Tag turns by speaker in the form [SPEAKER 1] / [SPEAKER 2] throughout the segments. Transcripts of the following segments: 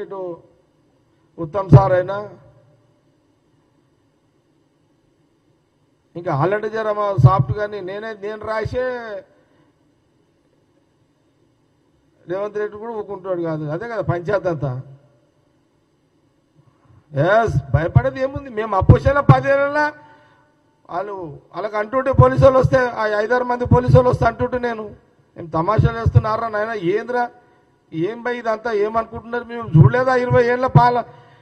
[SPEAKER 1] ఇటు ఉత్తమ్ సార్ అయినా ఇంకా ఆల్రెడీ జర సాఫ్ట్ కానీ నేను రాసే రేవంత్ రెడ్డి కూడా ఊకుంటాడు కాదు. అదే కదా పంచాయతీ అంతా. భయపడేది ఏముంది? మేము అపోజిషన్లో 10 ఏళ్ళ వాళ్ళకి అంటుంటే పోలీసు వాళ్ళు వస్తే, ఆ 5-6 మంది పోలీసు వాళ్ళు వస్తే అంటుంటే నేను ఏం తమాషాలు వేస్తున్నారా నాయన? ఏంద్రా ఏం భయ ఇదంతా ఏమనుకుంటున్నారు? మేము చూడలేదా 20 ఏళ్ళ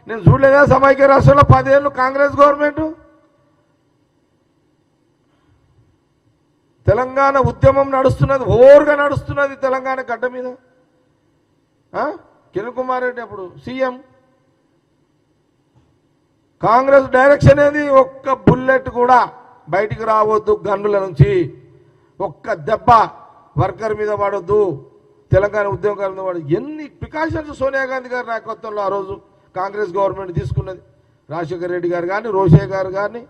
[SPEAKER 1] నేను చూడలేదా సమైక్య రాష్ట్రంలో 10 ఏళ్ళు కాంగ్రెస్ గవర్నమెంట్? తెలంగాణ ఉద్యమం నడుస్తున్నది, ఓరుగా నడుస్తున్నది తెలంగాణ గడ్డ మీద. కిరణ్ కుమార్ రెడ్డి అప్పుడు సీఎం. కాంగ్రెస్ డైరెక్షన్ ఏది? ఒక్క బుల్లెట్ కూడా బయటికి రావద్దు గన్నుల నుంచి, ఒక్క దెబ్బ వర్కర్ మీద పడొద్దు, తెలంగాణ ఉద్యమకారుల మీద పడదు. ఎన్ని ప్రికాషన్స్ సోనియా గాంధీ గారి నాయకత్వంలో ఆ రోజు కాంగ్రెస్ గవర్నమెంట్ తీసుకున్నది. రాజశేఖర రెడ్డి గారు కానీ, రోషయ్య గారు కానీ,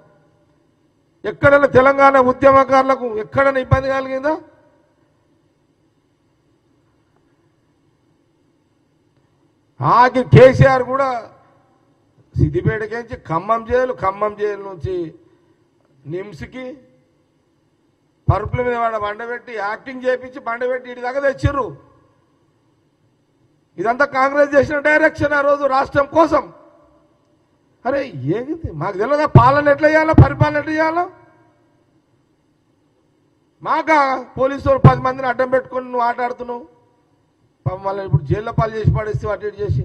[SPEAKER 1] ఎక్కడైనా తెలంగాణ ఉద్యమకారులకు ఎక్కడైనా ఇబ్బంది కలిగిందా? ఆగి కేసీఆర్ కూడా సిద్దిపేటకించి ఖమ్మం జైలు నుంచి నిమ్స్కి పరుపుల మీద బండబెట్టి యాక్టింగ్ చేయించి బండబెట్టి ఇటు దాకా తెచ్చిర్రు. ఇదంతా కాంగ్రెస్ చేసిన డైరెక్షన్ ఆ రోజు రాష్ట్రం కోసం. అరే ఏంది మాకు తెలియదా? పాలన ఎట్లా చేయాలో, పరిపాలన ఎట్లా చేయాలో? మాకా పోలీసు వాళ్ళు 10 మందిని అడ్డం పెట్టుకొని నువ్వు ఆటాడుతున్నావు. పాపం మళ్ళీ ఇప్పుడు జైల్లో పాలు చేసి పడేస్తే అటు ఇటు చేసి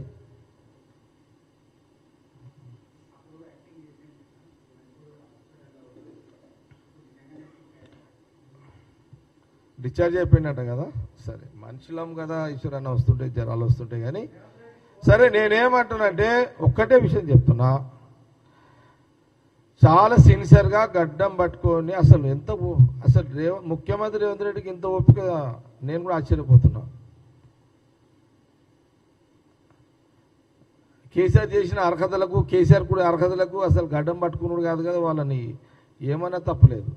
[SPEAKER 1] డిశ్చార్జ్ అయిపోయినట్ట కదా. సరే మనుషులం కదా, ఈశ్వరన్న వస్తుంటాయి, జ్వరాలు వస్తుంటాయి. కానీ సరే నేనేమంటున్నానంటే ఒక్కటే విషయం చెప్తున్నా. చాలా సిన్సియర్గా గడ్డం పట్టుకొని అసలు ముఖ్యమంత్రి రేవంత్ రెడ్డికి ఇంత ఓపిక నేను కూడా ఆశ్చర్యపోతున్నా. కేసీఆర్ చేసిన అర్హతలకు, కేసీఆర్ కూడా అర్హతలకు అసలు గడ్డం పట్టుకున్నాడు కాదు కదా. వాళ్ళని ఏమన్నా తప్పలేదు.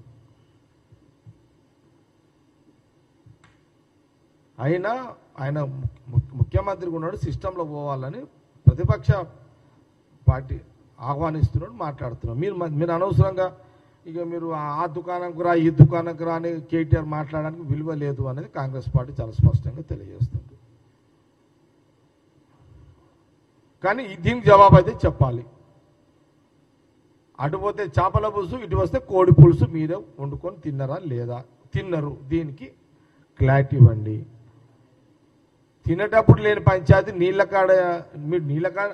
[SPEAKER 1] అయినా ఆయన ముఖ్యమంత్రిగా ఉన్నాడు, సిస్టంలో పోవాలని ప్రతిపక్ష పార్టీ ఆహ్వానిస్తున్నాడు, మాట్లాడుతున్నాడు. మీరు అనవసరంగా ఇక మీరు ఆ దుకాణంకు రా, ఈ దుకాణంకు రా అని కేటీఆర్ మాట్లాడడానికి విలువ లేదు అనేది కాంగ్రెస్ పార్టీ చాలా స్పష్టంగా తెలియజేస్తుంది. కానీ దీనికి జవాబు అయితే చెప్పాలి. అటు పోతే చేపల పులుసు, ఇటు వస్తే కోడి పులుసు మీరే వండుకొని తిన్నారా లేదా? తిన్నారు. దీనికి క్లారిటీ ఇవ్వండి. తినేటప్పుడు లేని పంచాయతీ నీళ్ళకాడ, మీరు నీళ్ళకాడ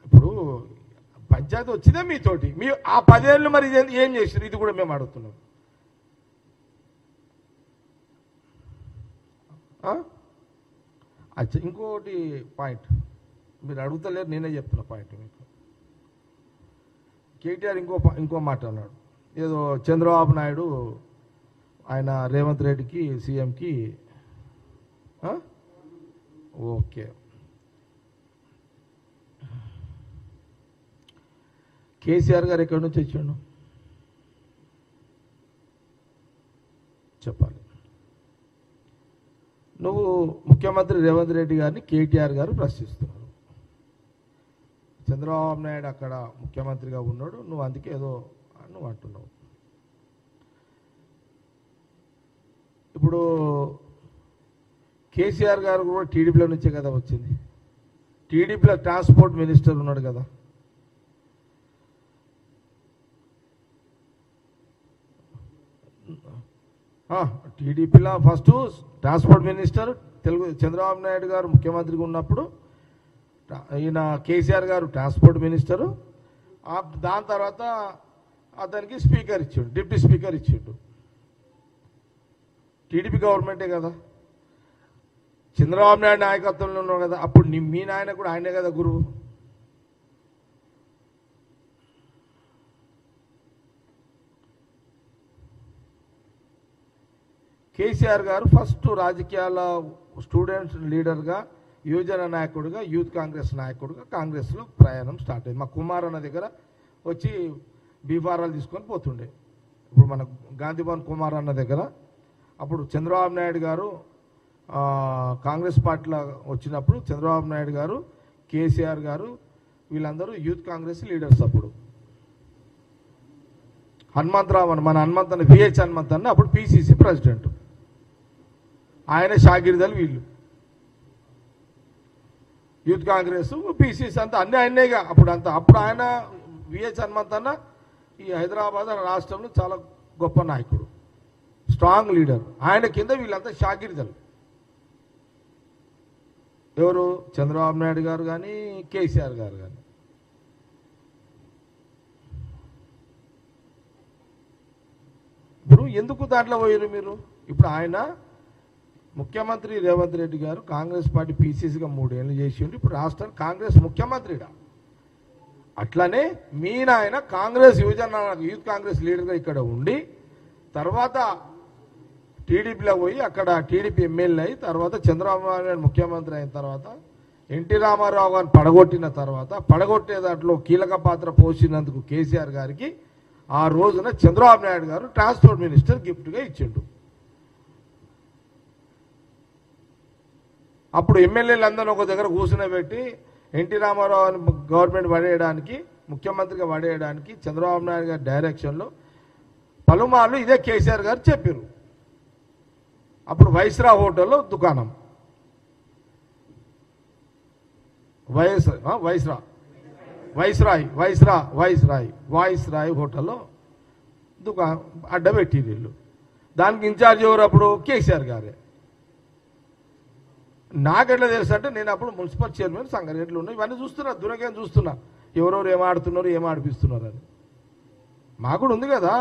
[SPEAKER 1] ఇప్పుడు పంచాయతీ వచ్చిందే మీతోటి, మీ ఆ 10 ఏళ్ళు మరి ఏం చేశారు? ఇది కూడా మేము అడుగుతున్నాం. అచ్చా, ఇంకోటి పాయింట్ మీరు అడుగుతలేరు, నేనే చెప్తున్నా పాయింట్ మీకు. కేటీఆర్ ఇంకో మాట అన్నాడు. ఏదో చంద్రబాబు నాయుడు ఆయన రేవంత్ రెడ్డికి సీఎంకి ఓకే, కేసీఆర్ గారు ఎక్కడి నుంచి వచ్చాడు చెప్పాలి. నువ్వు ముఖ్యమంత్రి రేవంత్ రెడ్డి గారిని కేటీఆర్ గారు ప్రశ్నిస్తున్నారు. చంద్రబాబు నాయుడు అక్కడ ముఖ్యమంత్రిగా ఉన్నాడు, నువ్వు అందుకే ఏదో నువ్వు అంటున్నావు. ఇప్పుడు కేసీఆర్ గారు కూడా టీడీపీలో నుంచే కదా వచ్చింది. టీడీపీలో ట్రాన్స్పోర్ట్ మినిస్టర్ ఉన్నాడు కదా. టీడీపీలో first transport minister Chandrababu Naidu గారు ముఖ్యమంత్రిగా ఉన్నప్పుడు ఈయన కేసీఆర్ గారు ట్రాన్స్పోర్ట్ మినిస్టరు. దాని తర్వాత అతనికి స్పీకర్ ఇచ్చాడు, డిప్యూటీ స్పీకర్ ఇచ్చాడు. టీడీపీ గవర్నమెంటే కదా, చంద్రబాబు నాయుడు నాయకత్వంలో ఉన్నాడు కదా. అప్పుడు మీ నాయన కూడా ఆయనే కదా గురువు. కేసీఆర్ గారు ఫస్ట్ రాజకీయాల స్టూడెంట్స్ లీడర్గా, యువజన నాయకుడిగా, యూత్ కాంగ్రెస్ నాయకుడిగా కాంగ్రెస్లో ప్రయాణం స్టార్ట్ అయింది. మా కుమార్ అన్న దగ్గర వచ్చి బీఫారాలు తీసుకొని పోతుండే. ఇప్పుడు మన గాంధీ భవన్ కుమార్ అన్న దగ్గర అప్పుడు చంద్రబాబు నాయుడు గారు కాంగ్రెస్ పార్టీలో వచ్చినప్పుడు చంద్రబాబు నాయుడు గారు, కేసీఆర్ గారు వీళ్ళందరూ యూత్ కాంగ్రెస్ లీడర్స్. అప్పుడు హనుమంతరావు మన హనుమంతన్న విహెచ్ హనుమంతన్న అప్పుడు పిసిసి ప్రెసిడెంట్, ఆయన షాగిర్దలు వీళ్ళు. యూత్ కాంగ్రెస్ పిసిసి అంతా అన్నీ ఆయనేగా అప్పుడు ఆయన విహెచ్ హనుమంతన్న ఈ హైదరాబాద్ రాష్ట్రంలో చాలా గొప్ప నాయకుడు, స్ట్రాంగ్ లీడర్. ఆయన కింద వీళ్ళంతా షాగిర్దలు. ఎవరు? చంద్రబాబు నాయుడు గారు కానీ కేసీఆర్ గారు కానీ. ఇప్పుడు ఎందుకు దాంట్లో పోయారు మీరు? ఇప్పుడు ఆయన ముఖ్యమంత్రి రేవంత్ రెడ్డి గారు కాంగ్రెస్ పార్టీ పీసీసీగా 3 ఏళ్ళు చేసిండు. ఇప్పుడు రాష్ట్రానికి కాంగ్రెస్ ముఖ్యమంత్రిడా. అట్లనే మీ నాయన కాంగ్రెస్ యూత్ కాంగ్రెస్ లీడర్గా ఇక్కడ ఉండి తర్వాత టీడీపీలో పోయి అక్కడ టీడీపీ ఎమ్మెల్యే అయి తర్వాత చంద్రబాబు నాయుడు ముఖ్యమంత్రి అయిన తర్వాత ఎన్టీ రామారావు గారిని పడగొట్టిన తర్వాత పడగొట్టే దాంట్లో కీలక పాత్ర పోసినందుకు కేసీఆర్ గారికి ఆ రోజున చంద్రబాబు నాయుడు గారు ట్రాన్స్పోర్ట్ మినిస్టర్ గిఫ్ట్గా ఇచ్చిండు. అప్పుడు ఎమ్మెల్యేలందరూ ఒక దగ్గర కూర్చునబెట్టి ఎన్టీ రామారావు గవర్నమెంట్ పడేయడానికి, ముఖ్యమంత్రిగా పడేయడానికి చంద్రబాబు నాయుడు గారి డైరెక్షన్లో పలుమార్లు ఇదే కేసీఆర్ గారు చెప్పారు. అప్పుడు వైస్రా హోటల్లో దుకాణం, వైస్రాయ్ హోటల్లో దుకాణం అడ్డబెట్టి వీళ్ళు. దానికి ఇన్ఛార్జ్ ఎవరు? అప్పుడు కేసీఆర్ గారే. నాకెట్లా తెలుసు అంటే నేను అప్పుడు మున్సిపల్ చైర్మన్, సంగారెడ్డిలో ఉన్నా, ఇవన్నీ చూస్తున్నా, దురకేం చూస్తున్నా, ఎవరెవరు ఏం ఆడుతున్నారు, ఏం ఆడిపిస్తున్నారు అని. మాకు కూడా ఉంది కదా.